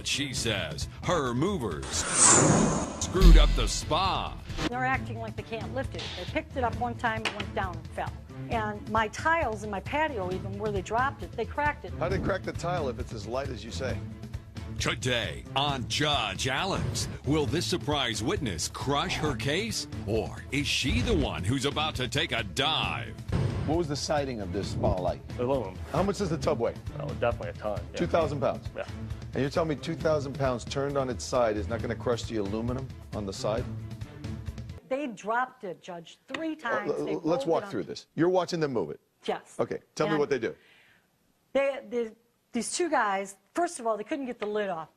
she says her movers screwed up the spa. They're acting like they can't lift it. They picked it up one time, it went down and fell. And my tiles in my patio, even where they dropped it, they cracked it. How did they crack the tile if it's as light as you say? Today on Judge Alex, will this surprise witness crush her case? Or is she the one who's about to take a dive? What was the siding of this spa like? Aluminum. How much does the tub weigh? Oh, definitely a ton. Yeah. 2,000 pounds? Yeah. And you're telling me 2,000 pounds turned on its side is not going to crush the aluminum on the side? They dropped it, Judge, 3 times. They Let's rolled walk it on- through this. You're watching them move it. Yes. Okay, tell me And what they do. These 2 guys, first of all, they couldn't get the lid off.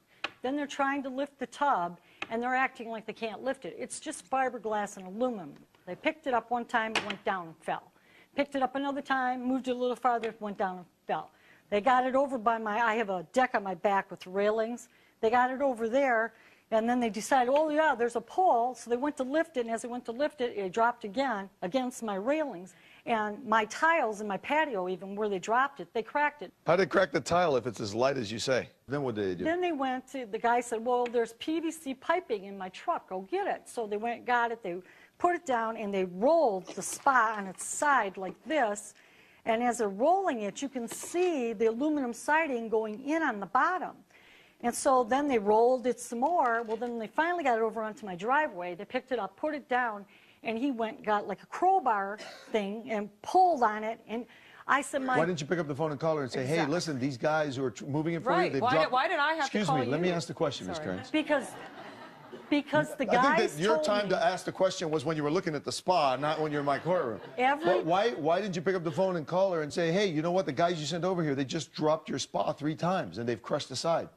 Then they're trying to lift the tub, and they're acting like they can't lift it. It's just fiberglass and aluminum. They picked it up one time, it went down and fell. Picked it up another time, moved it a little farther, went down and fell. They got it over by I have a deck on my back with railings. They got it over there, and then they decided, oh yeah, there's a pole, so they went to lift it, and as they went to lift it, it dropped again against my railings. And my tiles in my patio, even where they dropped it, they cracked it. How did they crack the tile if it's as light as you say? Then what did they do? Then they went to, the guy said, well, there's PVC piping in my truck, go get it. So they went, got it, they put it down, and they rolled the spot on its side like this. And as they're rolling it, you can see the aluminum siding going in on the bottom. And so then they rolled it some more. Well, then they finally got it over onto my driveway. They picked it up, put it down, and he went, got like a crowbar thing and pulled on it. And I said, Why didn't you pick up the phone and call her and say, hey, Exactly. listen, these guys who are moving it for Right. you, they've Why dropped... why did I have to call Excuse me, let me you? ask the question, Ms. Sorry. Kearns. because the I guys think that your told time me, to ask the question was when you were looking at the spa, not when you're in my courtroom. Every- Why did you pick up the phone and call her and say, hey, you know what, the guys you sent over here, they just dropped your spa 3 times and they've crushed the side?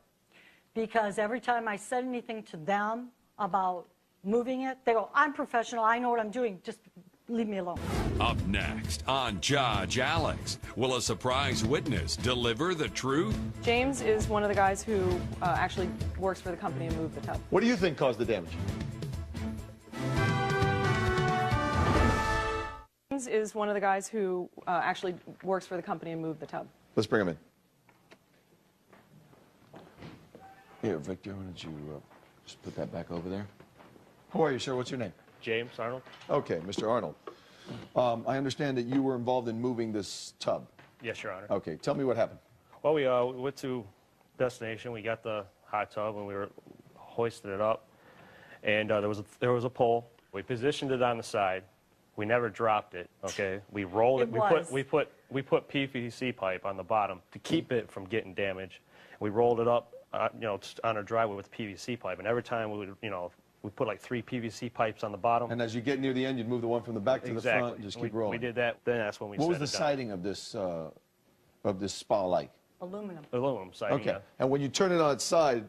because every time I said anything to them about moving it, they go, I'm professional, I know what I'm doing, just leave me alone. Up next on Judge Alex, will a surprise witness deliver the truth? James is one of the guys who actually works for the company and moved the tub. What do you think caused the damage? James is one of the guys who actually works for the company and moved the tub. Let's bring him in. Here, Victor, why don't you just put that back over there? How are you, sir? What's your name? James Arnold? Okay, Mr. Arnold. I understand that you were involved in moving this tub. Yes, Your Honor. Okay, tell me what happened. Well, we went to destination. We got the hot tub and we were hoisted it up. And there was a pole. We positioned it on the side. We never dropped it. Okay, we rolled it. We put PVC pipe on the bottom to keep it from getting damaged. We rolled it up, on our driveway with PVC pipe. And every time we would, we put like 3 PVC pipes on the bottom. And as you get near the end, you'd move the one from the back to the front and just keep rolling. We did that. Then that's when we What was set the it down. siding of this spa like? Aluminum. Aluminum siding. Okay. Yeah. And when you turn it on its side,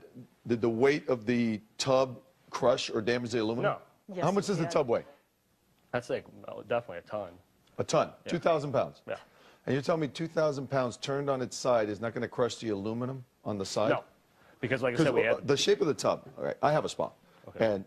did the weight of the tub crush or damage the aluminum? No. Yes, How much it does the did. tub weigh? That's like definitely a ton. A ton. 2,000 pounds. Yeah. And you're telling me 2,000 pounds turned on its side is not going to crush the aluminum on the side? No, because like I said, we had The shape of the tub. All right, I have a spa. Okay. And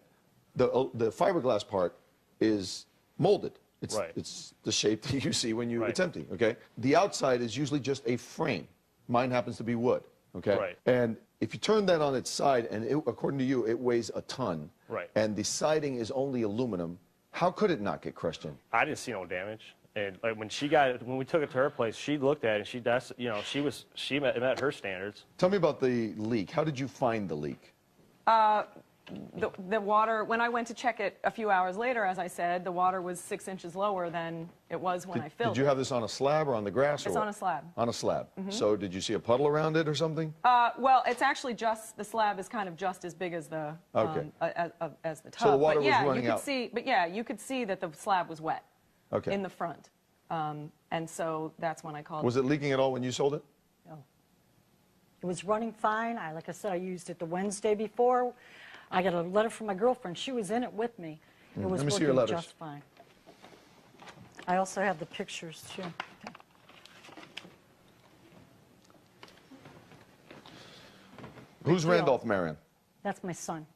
the fiberglass part is molded. It's, Right. it's the shape that you see when Right. it's empty, okay? The outside is usually just a frame. Mine happens to be wood, okay? Right. And if you turn that on its side, and according to you, it weighs a ton, Right. and the siding is only aluminum, how could it not get crushed in? I didn't see no damage. And like when we took it to her place, she looked at it and she met her standards. Tell me about the leak. How did you find the leak? The water, when I went to check it a few hours later, as I said, the water was 6 inches lower than it was when I filled Did you it. have this on a slab or on the grass? It's or on what? a slab. On a slab. So did you see a puddle around it or something? Well, it's actually just, the slab is kind of just as big as the, Okay. as the tub. the water but was yeah, running you could out. see, but yeah, you could see that the slab was wet Okay. in the front. And so that's when I called. Was it leaking at all when you sold it? No. It was running fine. Like I said, I used it the Wednesday before. I got a letter from my girlfriend. She was in it with me. It was Let me see your working letters. just fine. I also have the pictures, too. Okay. Who's deal. Randolph Marion? That's my son.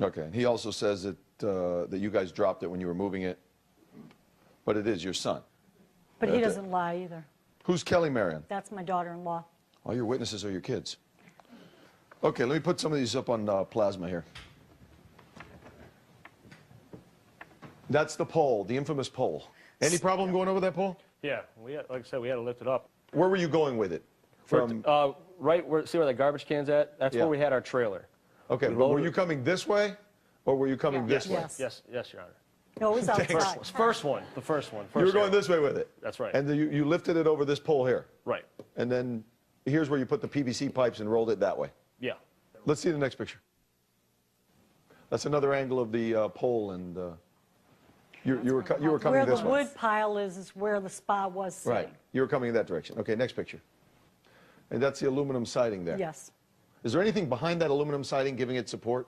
Okay. He also says that that you guys dropped it when you were moving it, but it is your son. But he Okay. doesn't lie either. Who's Kelly Marion? That's my daughter-in-law. All your witnesses are your kids. Okay, let me put some of these up on plasma here. That's the pole, the infamous pole. Any problem going over that pole? Yeah, like I said, we had to lift it up. Where were you going with it? From, Right where, see where the garbage can's at? That's Yeah. where we had our trailer. okay, we but were loaded- you coming this way, or were you coming this way? Yes. Yes, Your Honor. No, it was outside. The first one. You were First going arrow. this way with it? That's right. And then you lifted it over this pole here? Right. And then here's where you put the PVC pipes and rolled it that way. Yeah. Let's see the next picture. That's another angle of the pole, and you were coming Where this the way. wood pile is where the spa was sitting. Right. You were coming in that direction. Okay, next picture. And that's the aluminum siding there. Yes. Is there anything behind that aluminum siding giving it support?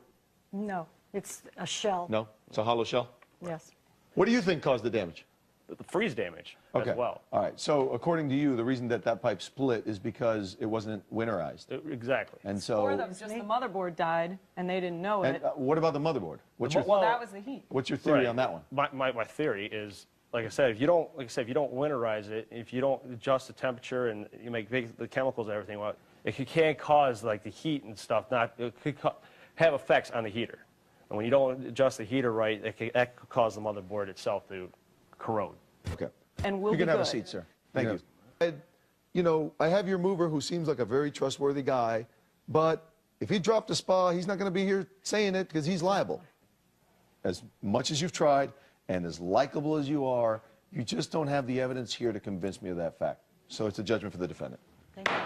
No, it's a shell. No? It's a hollow shell? Yes. What do you think caused the damage? The freeze damage Okay. as well. All right. So according to you, the reason that pipe split is because it wasn't winterized. Exactly. And so. Or just the motherboard died and they didn't know And it. what about the motherboard? Well, that was the heat. What's your theory Right. on that one? My theory is, like I said, if you don't winterize it, if you don't adjust the temperature and you make the chemicals and everything, well, it can cause like the heat and stuff. It could have effects on the heater. And when you don't adjust the heater right, that could cause the motherboard itself to corrode. Okay. And we'll You be can have a good. seat, sir. Thank you. Ed, you know, I have your mover who seems like a very trustworthy guy, but if he dropped a spa, he's not going to be here saying it because he's liable. As much as you've tried and as likable as you are, you just don't have the evidence here to convince me of that fact. So it's a judgment for the defendant. Thank you.